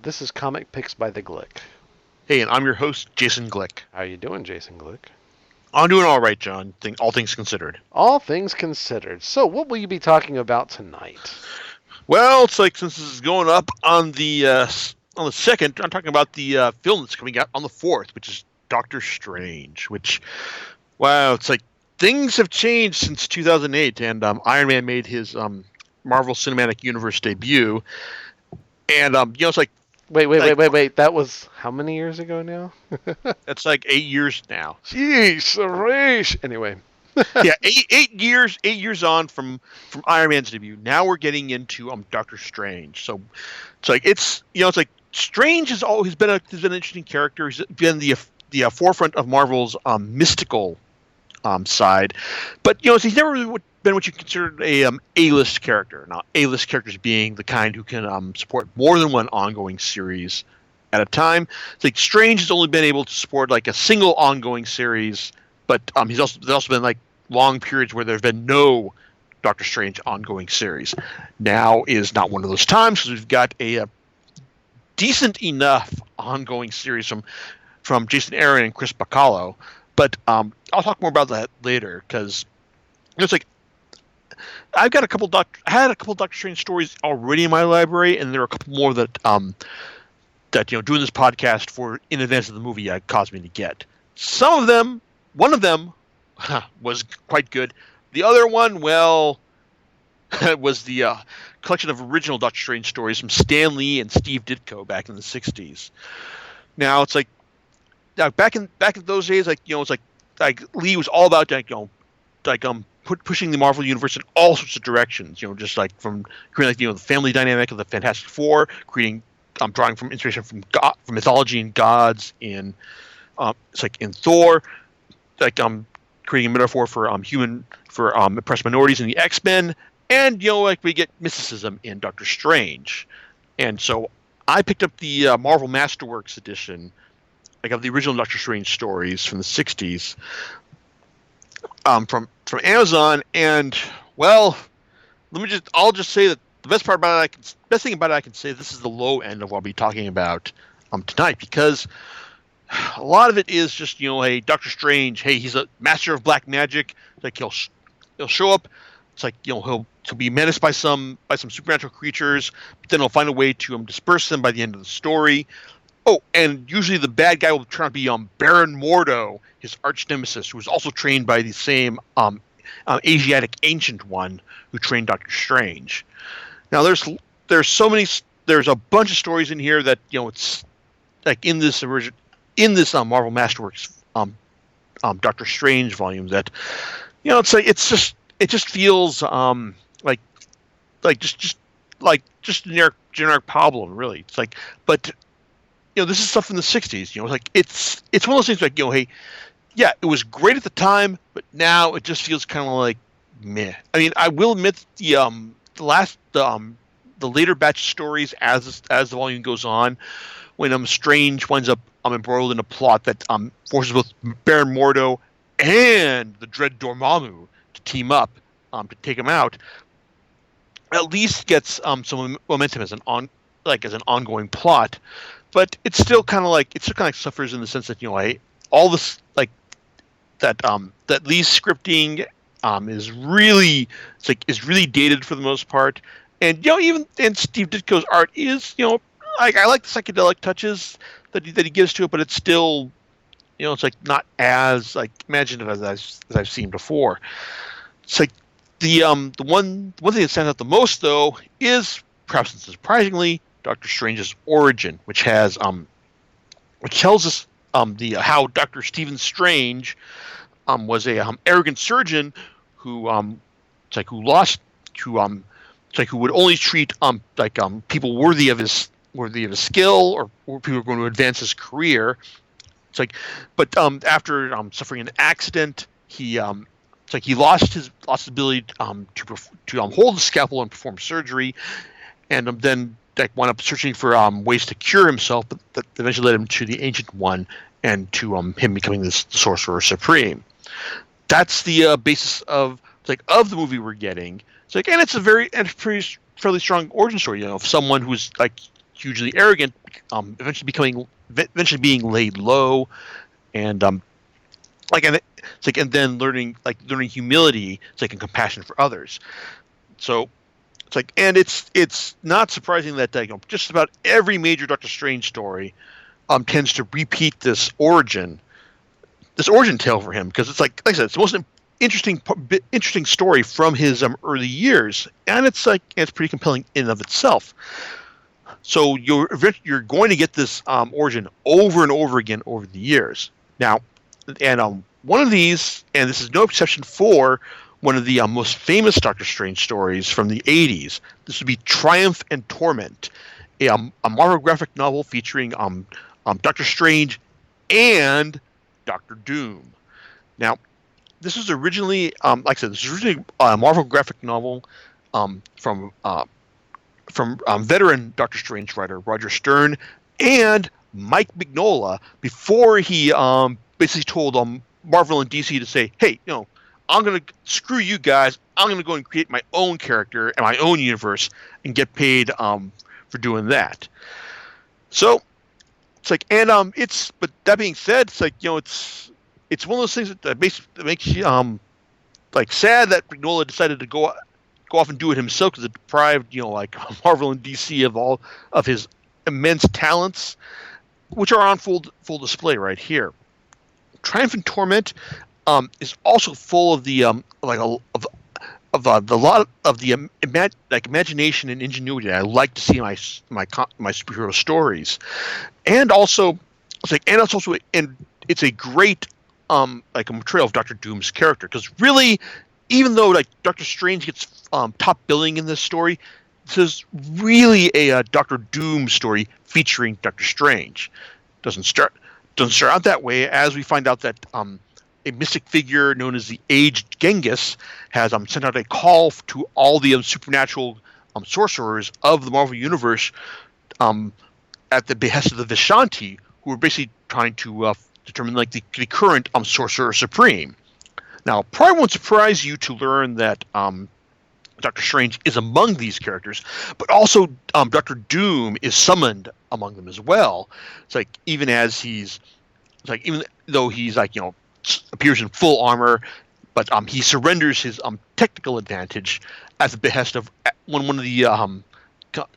This is Comic Picks by the Glick. Hey, and I'm your host, Jason Glick. How you doing, Jason Glick? I'm doing all right, John. All things considered. All things considered. So, what will you be talking about tonight? Well, it's like since this is going up on the second, I'm talking about the film that's coming out on the fourth, which is Doctor Strange. Which, wow, it's like things have changed since 2008, and Iron Man made his Marvel Cinematic Universe debut, and it's like Wait. That was how many years ago now? it's like 8 years now. Jeez, Arish. Anyway. Yeah, eight years on from Iron Man's debut. Now we're getting into Doctor Strange. So it's like Strange has always been an interesting character. He's been the forefront of Marvel's mystical side, but he's never really been what you consider a A-list character. Now, A-list characters being the kind who can support more than one ongoing series at a time. It's like Strange has only been able to support like a single ongoing series, but there's also been like long periods where there's been no Doctor Strange ongoing series. Now is not one of those times because we've got a decent enough ongoing series from Jason Aaron and Chris Bacalo. But I'll talk more about that later because it's like I had a couple Doctor Strange stories already in my library, and there are a couple more that doing this podcast for in advance of the movie caused me to get. One of them was quite good. The other one, well, was the collection of original Doctor Strange stories from Stan Lee and Steve Ditko back in the '60s. Now it's like back in those days, it's like Lee was all about pushing the Marvel universe in all sorts of directions. Just like from creating the family dynamic of the Fantastic Four, creating drawing from inspiration from mythology and gods in it's like in Thor, creating a metaphor for oppressed minorities in the X-Men, and we get mysticism in Doctor Strange. And so I picked up the Marvel Masterworks edition, of the original Doctor Strange stories from the '60s, from Amazon. And well, I'll just say that the best thing about it I can say this is the low end of what I'll be talking about tonight, because a lot of it is just hey, Doctor Strange, hey, he's a master of black magic. Like he'll show up. It's like he'll be menaced by some supernatural creatures, but then he'll find a way to disperse them by the end of the story. Oh, and usually the bad guy will turn out to be Baron Mordo, his arch nemesis, who was also trained by the same Asiatic ancient one who trained Doctor Strange. Now there's a bunch of stories in here that it's like in this Marvel Masterworks Doctor Strange volume that it just feels just generic problem, really. It's like, but this is stuff from the '60s. It's one of those things like hey, yeah, it was great at the time, but now it just feels kind of like meh. I mean, I will admit the later batch stories as the volume goes on, when Strange winds up embroiled in a plot that forces both Baron Mordo and the Dread Dormammu to team up to take him out, at least gets some momentum as an ongoing plot. But it still kind of suffers in the sense that all this that Lee's scripting is really dated for the most part, and even Steve Ditko's art is I like the psychedelic touches that he gives to it, but it's still it's like not as imaginative as I've seen before. It's like the one thing that stands out the most though is, perhaps surprisingly, Doctor Strange's origin, which tells us how Doctor Stephen Strange was a arrogant surgeon who would only treat people worthy of his skill, or people who are going to advance his career. But after suffering an accident, he lost his ability to hold the scalpel and perform surgery, and then wound up searching for ways to cure himself, but that eventually led him to the Ancient One and to him becoming the Sorcerer Supreme. That's the basis of the movie we're getting. And it's a fairly strong origin story, of someone who's hugely arrogant, eventually being laid low, and it's like and then learning humility, it's like and compassion for others. So it's like, and it's not surprising that just about every major Doctor Strange story tends to repeat this origin tale for him, because it's like I said, it's the most interesting story from his early years, and it's pretty compelling in and of itself. So you're going to get this origin over and over again over the years. Now, and one of these, and this is no exception for one of the most famous Doctor Strange stories from the 80s. This would be Triumph and Torment, a Marvel graphic novel featuring Doctor Strange and Doctor Doom. Now, this was originally, like I said, this was originally a Marvel graphic novel from veteran Doctor Strange writer Roger Stern and Mike Mignola, before he basically told Marvel and DC to say, hey, I'm going to screw you guys. I'm going to go and create my own character and my own universe and get paid for doing that. So it's like, and but that being said, it's like, it's one of those things that makes you sad that Mignola decided to go off and do it himself, because it deprived Marvel and DC of all of his immense talents, which are on full display right here. Triumph and Torment is also full of the the lot of the imagination and ingenuity that I like to see in my superhero stories, and also it's a great a portrayal of Doctor Doom's character, because really, even though Doctor Strange gets top billing in this story, this is really a Doctor Doom story featuring Doctor Strange. Doesn't start out that way, as we find out that a mystic figure known as the Aged Genghis has sent out a call to all the supernatural sorcerers of the Marvel Universe at the behest of the Vishanti, who are basically trying to determine the current Sorcerer Supreme. Now, probably won't surprise you to learn that Doctor Strange is among these characters, but also Doctor Doom is summoned among them as well. It's like, even though he's appears in full armor, but he surrenders his technical advantage at the behest of when one of the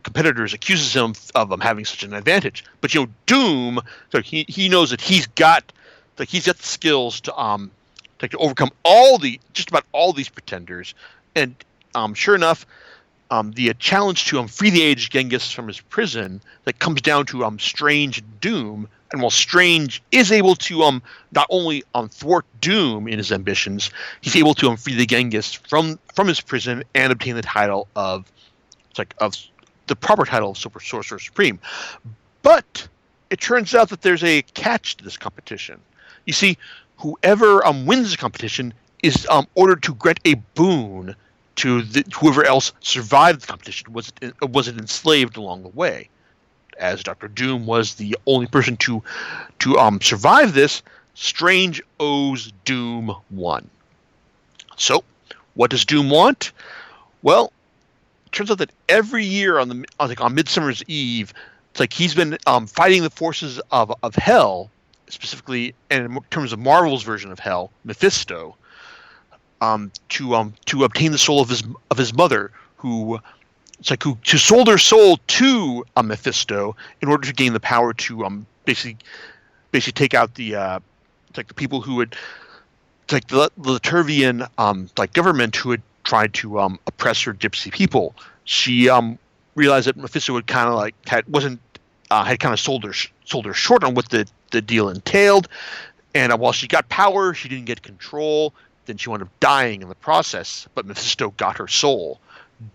competitors accuses him of having such an advantage. But Doom, he knows that he's got the skills to overcome just about all these pretenders, and sure enough, the challenge to free the Aged Genghis from his prison comes down to Strange and Doom. And while Strange is able to not only thwart Doom in his ambitions, he's able to free the Genghis from his prison and obtain the title of the proper title of Sorcerer Supreme. But it turns out that there's a catch to this competition. You see, whoever wins the competition is ordered to grant a boon to whoever else survived the competition, wasn't enslaved along the way. As Doctor Doom was the only person to survive this, Strange owes Doom one. So, what does Doom want? Well, it turns out that every year on Midsummer's Eve, it's he's been fighting the forces of hell, specifically, and in terms of Marvel's version of hell, Mephisto, to obtain the soul of his mother, who sold her soul to Mephisto in order to gain the power to basically take out the people who had the Latervian government who had tried to oppress her gypsy people. She realized that Mephisto had sold her short on what the deal entailed, and while she got power, she didn't get control. Then she wound up dying in the process, but Mephisto got her soul.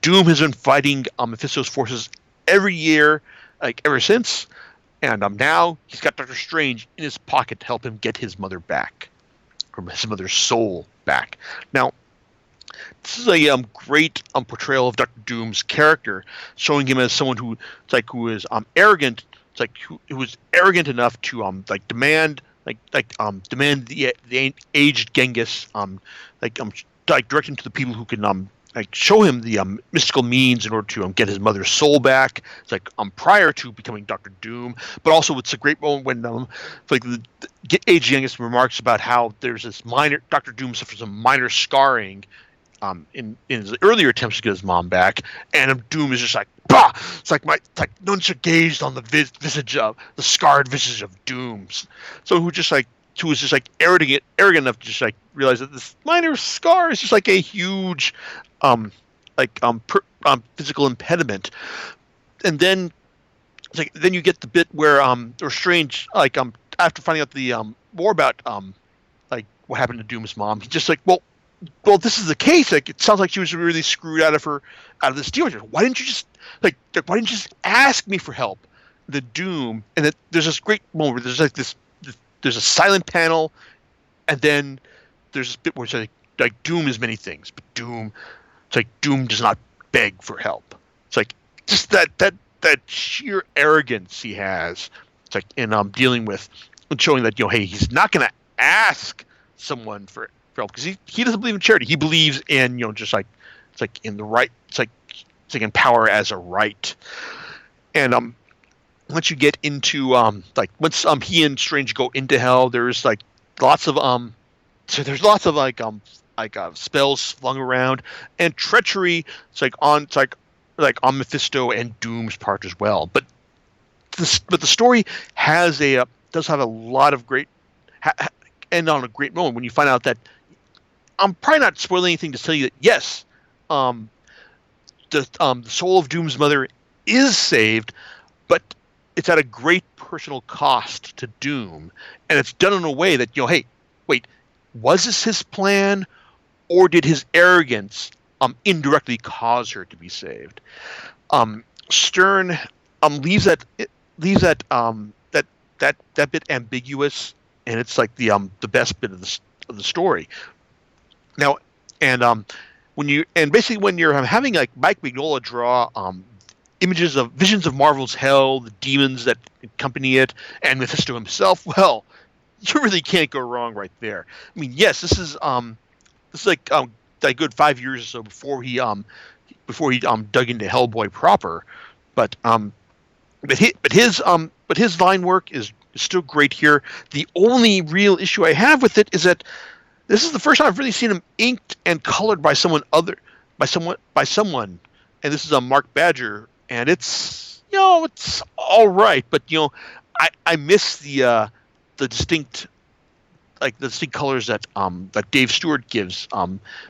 Doom has been fighting Mephisto's forces every year, ever since, and now he's got Doctor Strange in his pocket to help him get his mother back, or his mother's soul back. Now, this is a great portrayal of Doctor Doom's character, showing him as someone who is arrogant, who is arrogant enough to demand the Aged Genghis, direct him to the people who can like show him the mystical means in order to get his mother's soul back. It's like prior to becoming Doctor Doom, but also it's a great moment when like Age Youngest remarks about how there's this minor Doctor Doom suffers some minor scarring in his earlier attempts to get his mom back, and Doom is just like, bah! It's like no one should gaze on the visage of the scarred visage of Dooms. So who was just like arrogant enough to just like realize that this minor scar is just like a huge, physical impediment, and then it's like then you get the bit where or Strange after finding out the more about like what happened to Doom's mom, he's just like, well, this is the case. Like, it sounds like she was really screwed out of this deal. Why didn't you just why didn't you just ask me for help? The Doom, and there's this great moment where there's like there's a silent panel, and then there's this bit where it's like Doom is many things, but Doom does not beg for help. It's like just that sheer arrogance he has. It's like in dealing with and showing that hey, he's not going to ask someone for help because he doesn't believe in charity. He believes in just like it's like in the right. It's like in power as a right. And once you get into once he and Strange go into hell, there's like lots of so there's lots of spells flung around and treachery. It's like on Mephisto and Doom's part as well. But the story does have a lot of great end on a great moment when you find out that I'm probably not spoiling anything to tell you that yes, the soul of Doom's mother is saved, but it's at a great personal cost to Doom, and it's done in a way that hey, wait, was this his plan, or did his arrogance indirectly cause her to be saved? Stern leaves that bit ambiguous, and it's like the best bit of the story. Now, and when you're having like Mike Mignola draw visions of Marvel's hell, the demons that accompany it, and Mephisto himself, well, you really can't go wrong right there. I mean, yes, this is like a good 5 years or so before he dug into Hellboy proper, but his line work is still great here. The only real issue I have with it is that this is the first time I've really seen him inked and colored by someone, and this is Mark Badger, and it's it's all right, but I miss the distinct colors that Dave Stewart gives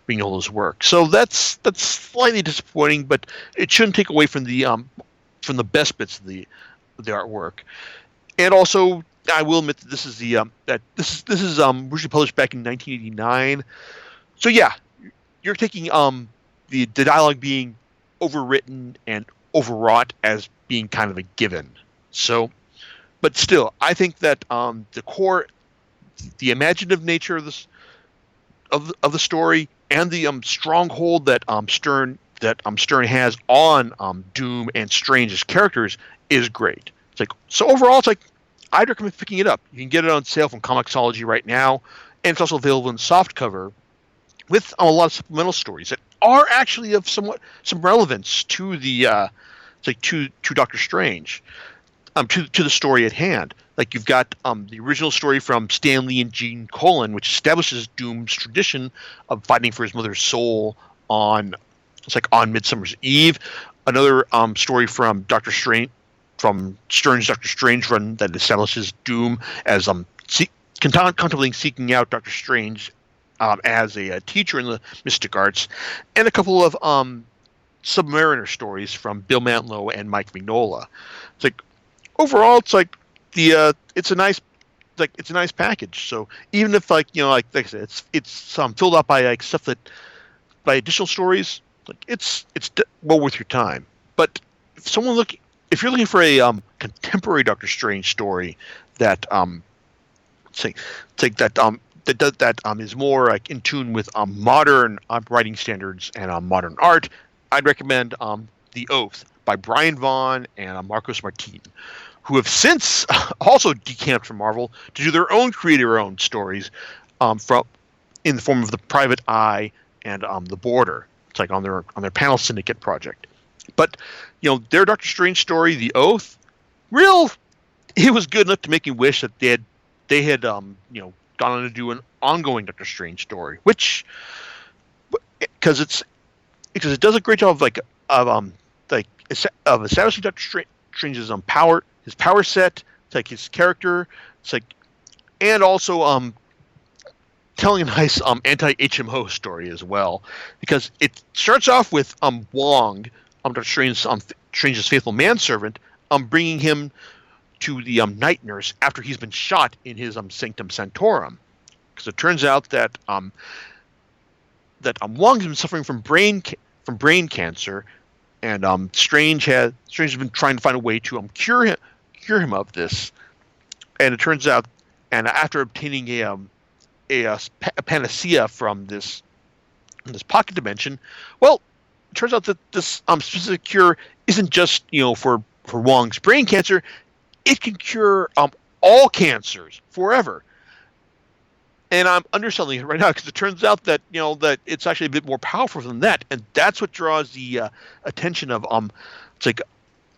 Mignola's work. So that's slightly disappointing, but it shouldn't take away from the best bits of the artwork. And also, I will admit that this is originally published back in 1989. So yeah, you're taking the dialogue being overwritten and overwrought as being kind of a given. So, but still, I think that the core, the imaginative nature of this of the story and the stronghold that Stern has on Doom and Strange's characters is great. It's like, so overall, it's like I'd recommend picking it up. You can get it on sale from Comixology right now, and it's also available in softcover with a lot of supplemental stories that are actually of some relevance to the to Doctor Strange, to the story at hand. Like you've got the original story from Stan Lee and Gene Colan, which establishes Doom's tradition of fighting for his mother's soul on Midsummer's Eve. Another story from Stern's Doctor Strange run that establishes Doom as contemplating seeking out Doctor Strange as a teacher in the mystic arts, and a couple of Submariner stories from Bill Mantlo and Mike Mignola. It's like overall, it's like it's a nice package. So even if like I said, it's filled up by stuff by additional stories, like it's well worth your time. But if you're looking for a contemporary Doctor Strange story that is more like in tune with modern writing standards and modern art, I'd recommend The Oath by Brian Vaughan and Marcos Martin, who have since also decamped from Marvel to do their own creator-owned stories in the form of The Private Eye and The Border. It's like on their panel syndicate project. But their Doctor Strange story, The Oath, real it was good enough to make me wish that they had gone on to do an ongoing Doctor Strange story, which because it does a great job of of establishing Doctor Strange's power set, it's like his character, it's like, and also telling a nice anti HMO story as well, because it starts off with Wong, Doctor Strange's faithful manservant, bringing him to the Night Nurse after he's been shot in his Sanctum Sanctorum, because it turns out that Wong's been suffering from brain cancer, and Strange has been trying to find a way to cure him of this, and it turns out, and after obtaining a panacea from this pocket dimension, well, it turns out that this specific cure isn't just for Wong's brain cancer. It can cure all cancers forever. And I'm underselling it right now because it turns out that that it's actually a bit more powerful than that, and that's what draws the attention of it's like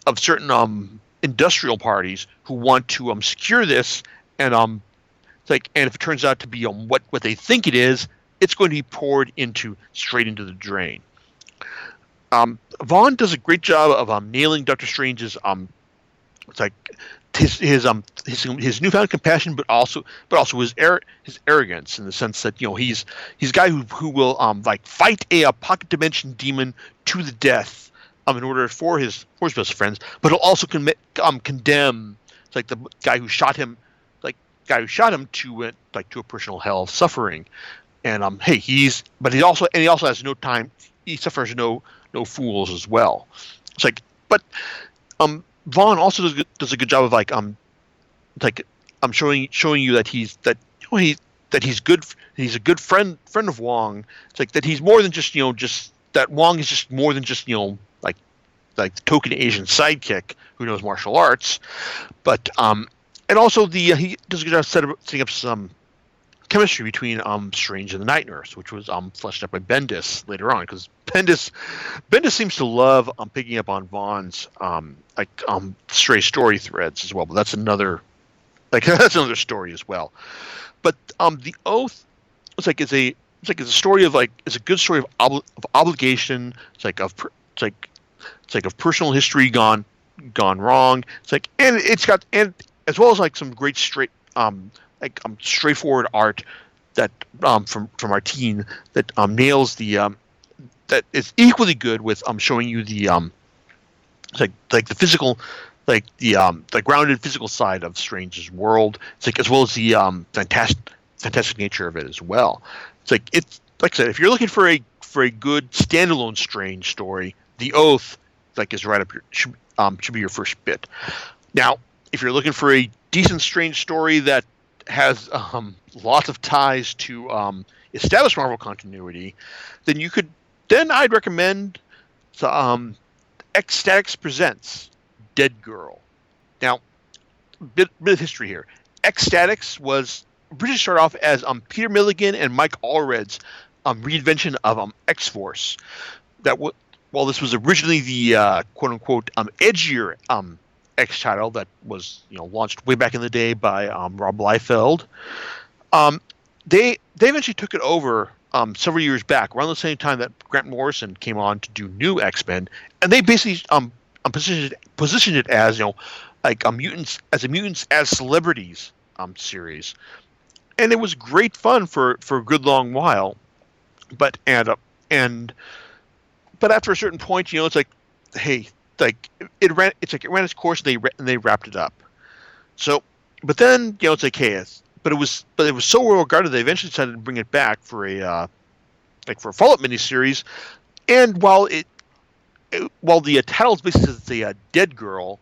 of certain industrial parties who want to secure this, and it's like, and if it turns out to be what they think it is, it's going to be poured straight into the drain. Vaughn does a great job of nailing Doctor Strange's it's like his newfound compassion, but also his arrogance, in the sense that he's a guy who will fight a pocket dimension demon to the death in order for his best friends, but he'll also condemn it's like the guy who shot him to a personal hell of suffering. And he also has no time. He suffers no fools as well. It's like, but Vaughn also does a good job of showing you that he's good. He's a good friend of Wong. It's like that he's more than just that Wong is just more than just like the token Asian sidekick who knows martial arts, but and also he does a good job setting up some chemistry between Strange and the Night Nurse, which was fleshed out by Bendis later on, because Bendis seems to love picking up on Vaughn's stray story threads as well, but that's another story as well. But The Oath it's a story of it's a good story of obligation. It's like of personal history gone wrong. It's like, and it's got, and as well as some great straightforward art that from Martine that nails the that is equally good with showing you the the physical, the grounded physical side of Strange's world. It's as well as the fantastic nature of it as well. It's like I said, if you're looking for a good standalone Strange story, The Oath is right up your should be your first bit. Now, if you're looking for a decent Strange story that has lots of ties to established Marvel continuity, then I'd recommend Ecstatics Presents Dead Girl. Now, bit of history here. Ecstatics was originally started off as Peter Milligan and Mike Allred's reinvention of X-Force. While this was originally the quote unquote edgier X title that was launched way back in the day by Rob Liefeld, they eventually took it over several years back, around the same time that Grant Morrison came on to do New X-Men, and they basically positioned it as mutants as celebrities series, and it was great fun for a good long while, but after a certain point, it's like, hey, it ran its course, and they wrapped it up. So, but then it's like, hey, but it was so well regarded they eventually decided to bring it back for a follow-up miniseries. And while the title is basically says it's a Dead Girl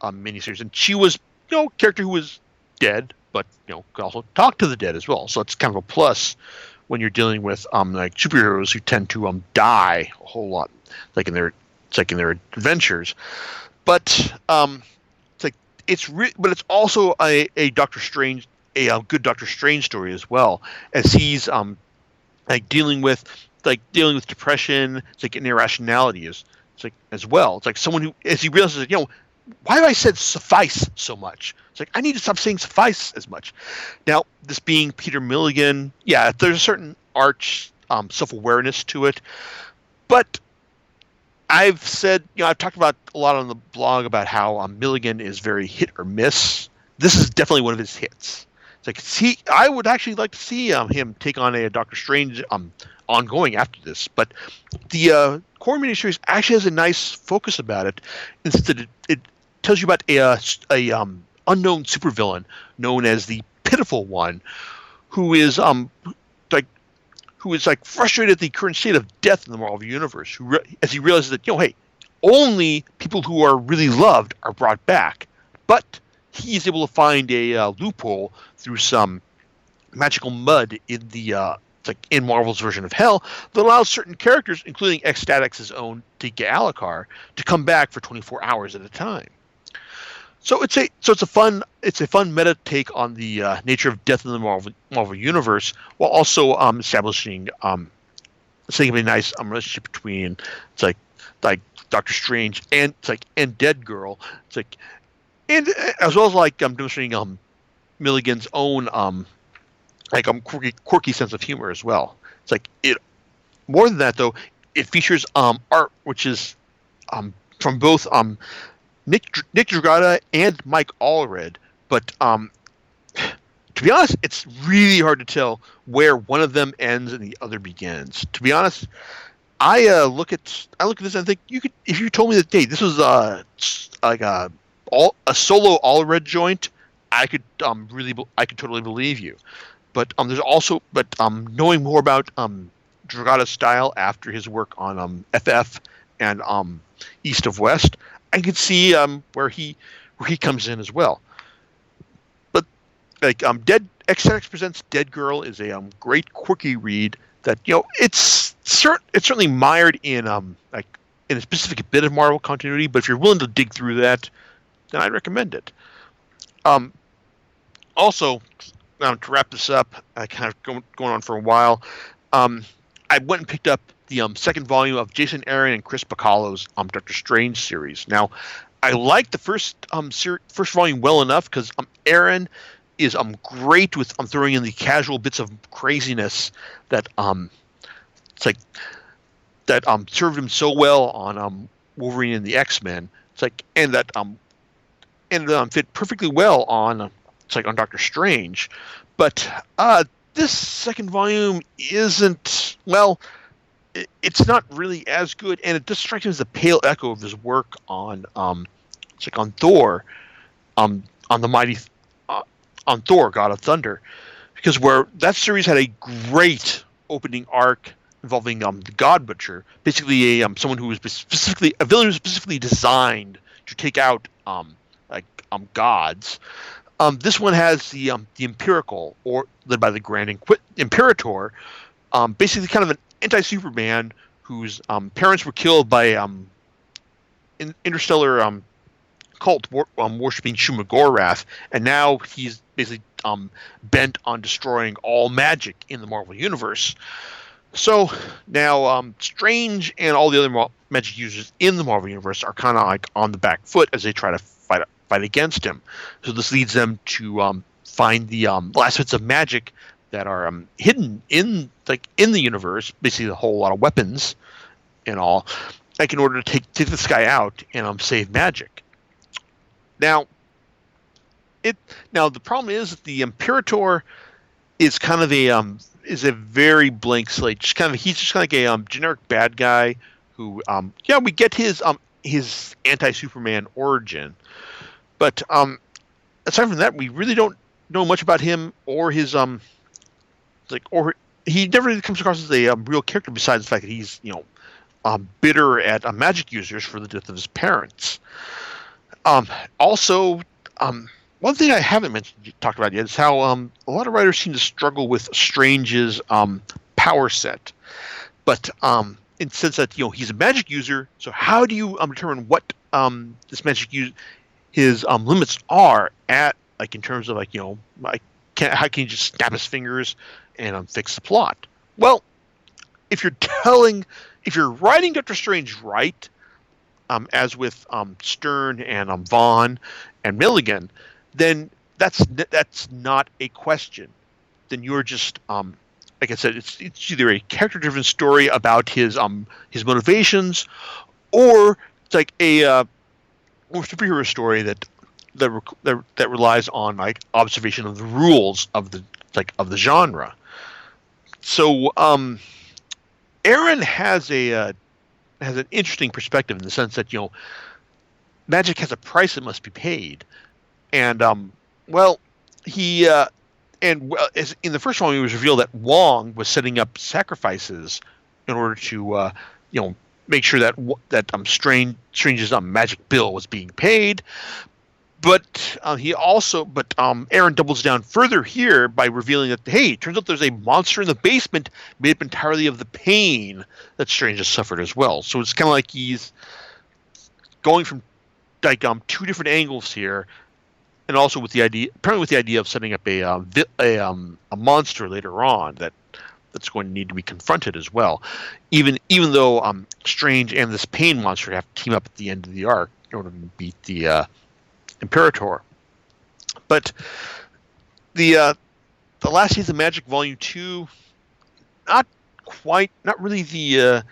miniseries, and she was a character who was dead, but could also talk to the dead as well. So it's kind of a plus when you're dealing with superheroes who tend to die a whole lot, in their adventures. But but it's also a Doctor Strange, a good Doctor Strange story as well, as he's dealing with like dealing with depression, it's like an irrationality is it's like as well. It's like someone who, as he realizes, why have I said suffice so much? It's like I need to stop saying suffice as much. Now, this being Peter Milligan, yeah, there's a certain arch self-awareness to it, but I've said, I've talked about a lot on the blog about how Milligan is very hit or miss. This is definitely one of his hits. It's like I would actually like to see him take on a Doctor Strange ongoing after this, but the core miniseries actually has a nice focus about it. Instead, it tells you about a unknown supervillain known as the Pitiful One, who is frustrated at the current state of death in the Marvel Universe. As he realizes that hey, only people who are really loved are brought back, but he is able to find a loophole through some magical mud in the in Marvel's version of Hell that allows certain characters, including Ecstatic's own Tika Alucard, to come back for 24 hours at a time. So it's a fun meta take on the nature of death in the Marvel universe, while also establishing setting up a nice relationship between like Doctor Strange and and Dead Girl. And as well as demonstrating Milligan's own quirky sense of humor as well. More than that though, it features art which is from both Nick Dragotta and Mike Allred, but to be honest, it's really hard to tell where one of them ends and the other begins. To be honest, I look at this and think if you told me that, hey, this was a solo Allred joint, I could totally believe you. But knowing more about Dragotta's style after his work on FF and East of West, I could see where he comes in as well. But Ecstatics Presents Dead Girl is a great quirky read that it's certainly mired in in a specific bit of Marvel continuity, but if you're willing to dig through that, then I'd recommend it. Also, to wrap this up, I kind of going on for a while. I went and picked up the second volume of Jason Aaron and Chris Bacalo's Doctor Strange series. Now, I liked the first volume well enough because Aaron is great with throwing in the casual bits of craziness that served him so well on Wolverine and the X-Men. And that fit perfectly well on on Doctor Strange. But this second volume isn't, well, it's not really as good, and it just strikes me as a pale echo of his work on on Thor, on the mighty on Thor, God of Thunder, because where that series had a great opening arc involving the God Butcher, basically someone who was a villain who was specifically designed to take out gods. This one has the Empirical, or led by the Grand Imperator, basically kind of an anti-Superman whose parents were killed by interstellar cult worshipping Shumagorath, and now he's basically bent on destroying all magic in the Marvel universe. So now Strange and all the other magic users in the Marvel universe are kind of on the back foot as they try to fight against him. So this leads them to find the last bits of magic that are hidden in the universe, basically a whole lot of weapons and all, in order to take this guy out and save magic. Now the problem is that the Imperator is kind of a very blank slate. He's just kind of like a generic bad guy who we get his anti-Superman origin, but aside from that, we really don't know much about him or his he never really comes across as a real character besides the fact that he's bitter at magic users for the death of his parents. Also, one thing I haven't talked about yet is how a lot of writers seem to struggle with Strange's power set, but in the sense that he's a magic user. So how do you determine what this magic his limits are at, in terms of how can you just snap his fingers and fix the plot? Well, if you're writing Doctor Strange right, as with Stern and Vaughn and Milligan, then that's not a question. Then you're just like I said, it's either a character-driven story about his motivations, or it's like a or superhero story that relies on like observation of the rules of the genre. So Aaron has an interesting perspective in the sense that magic has a price that must be paid, and well he as in the first one it was revealed that Wong was setting up sacrifices in order to make sure that Strange's magic bill was being paid. But Aaron doubles down further here by revealing that, hey, it turns out there's a monster in the basement made up entirely of the pain that Strange has suffered as well. So it's kind of like he's going from like two different angles here, and also apparently with the idea of setting up a monster later on that's going to need to be confronted as well. Even though Strange and this pain monster have to team up at the end of the arc in order to beat the Imperator. But the Last Days of Magic Volume 2, not really the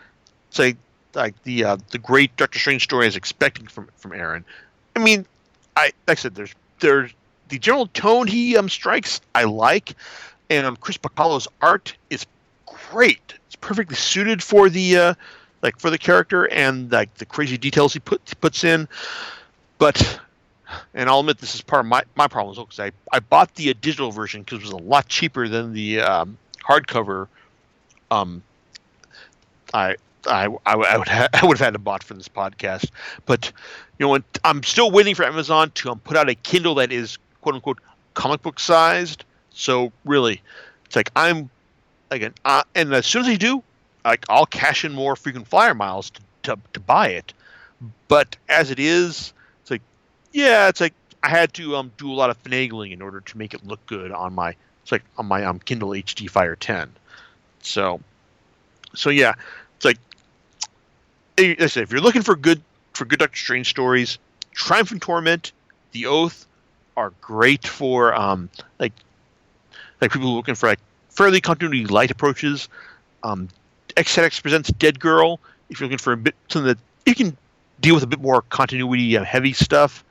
say like the great Doctor Strange story I was expecting from Aaron. I mean, like I said, there's the general tone he strikes I like, and Chris Bacalo's art is great. It's perfectly suited for the for the character and like the crazy details he puts in. But and I'll admit this is part of my problem as well, because I bought the digital version because it was a lot cheaper than the hardcover. I would have had to bought for this podcast, but I'm still waiting for Amazon to put out a Kindle that is quote unquote comic book sized. So really, it's like I'm again, and as soon as I do, I'll cash in more frequent flyer miles to buy it. But as it is, it's like I had to do a lot of finagling in order to make it look good on my Kindle HD Fire 10. So yeah, it's like I said, if you're looking for good Doctor Strange stories, Triumph and Torment, The Oath are great for like people looking for like fairly continuity light approaches. Ecstatics presents Dead Girl if you're looking for a bit something that you can deal with a bit more continuity heavy stuff.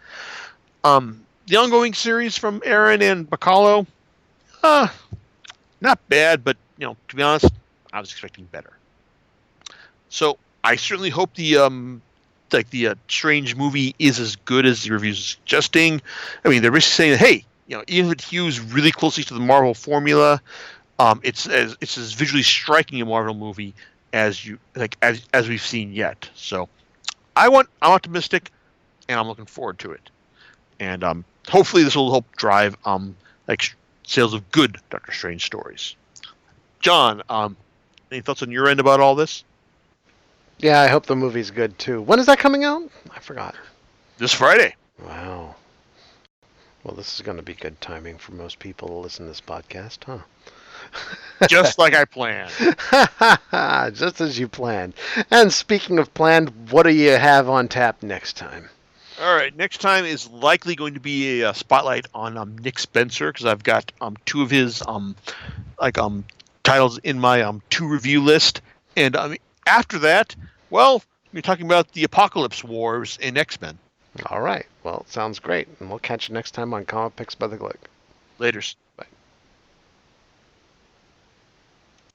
The ongoing series from Aaron and Bacalo, not bad, but to be honest, I was expecting better. So I certainly hope the Strange movie is as good as the reviews are suggesting. I mean, they're basically saying that, hey, even if it hews really closely to the Marvel formula, it's as visually striking a Marvel movie as we've seen yet. So I'm optimistic, and I'm looking forward to it. And hopefully this will help drive sales of good Doctor Strange stories. John, any thoughts on your end about all this? Yeah, I hope the movie's good too. When is that coming out? I forgot. This Friday. Wow. Well, this is going to be good timing for most people to listen to this podcast, huh? Just like I planned. Just as you planned. And speaking of planned, what do you have on tap next time? All right, next time is likely going to be a spotlight on Nick Spencer, because I've got two of his titles in my two review list, and after that, well, we're talking about the Apocalypse Wars in X-Men. All right, well, sounds great, and we'll catch you next time on Comic Picks by the Click. Laters.